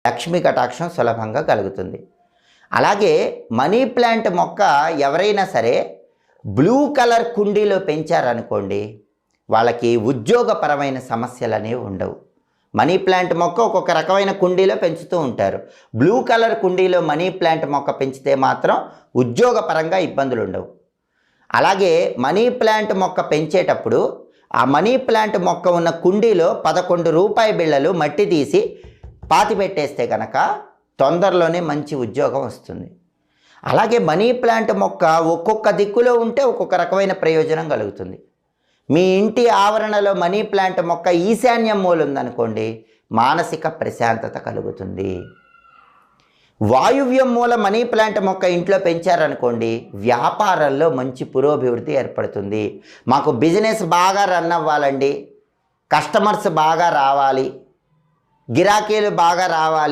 లక్ష్మీ కటాక్షం సులభంగా కలుగుతుంది. అలాగే మనీ ప్లాంట్ మొక్క ఎవరైనా సరే బ్లూ కలర్ కుండీలో పెంచారనుకోండి, వాళ్ళకి ఉద్యోగపరమైన సమస్యలు అనేవి ఉండవు. మనీ ప్లాంట్ మొక్క ఒక్కొక్క రకమైన కుండీలో పెంచుతూ ఉంటారు. బ్లూ కలర్ కుండీలో మనీ ప్లాంట్ మొక్క పెంచితే మాత్రం ఉద్యోగపరంగా ఇబ్బందులు ఉండవు. అలాగే మనీ ప్లాంట్ మొక్క పెంచేటప్పుడు ఆ మనీ ప్లాంట్ మొక్క ఉన్న కుండీలో 11 రూపాయి బిళ్ళలు మట్టి తీసి పాతి పెట్టేస్తే కనుక తొందరలోనే మంచి ఉద్యోగం వస్తుంది. అలాగే మనీ ప్లాంట్ మొక్క ఒక్కొక్క దిక్కులో ఉంటే ఒక్కొక్క రకమైన ప్రయోజనం కలుగుతుంది. మీ ఇంటి ఆవరణలో మనీ ప్లాంట్ మొక్క ఈశాన్యం మూల ఉందనుకోండి, మానసిక ప్రశాంతత కలుగుతుంది. వాయువ్యం మూల మనీ ప్లాంట్ మొక్క ఇంట్లో పెంచారనుకోండి, వ్యాపారంలో మంచి పురోభివృద్ధి ఏర్పడుతుంది. మాకు బిజినెస్ బాగా రన్ అవ్వాలండి, కస్టమర్స్ బాగా రావాలి, గిరాకీలు బాగా రావాలి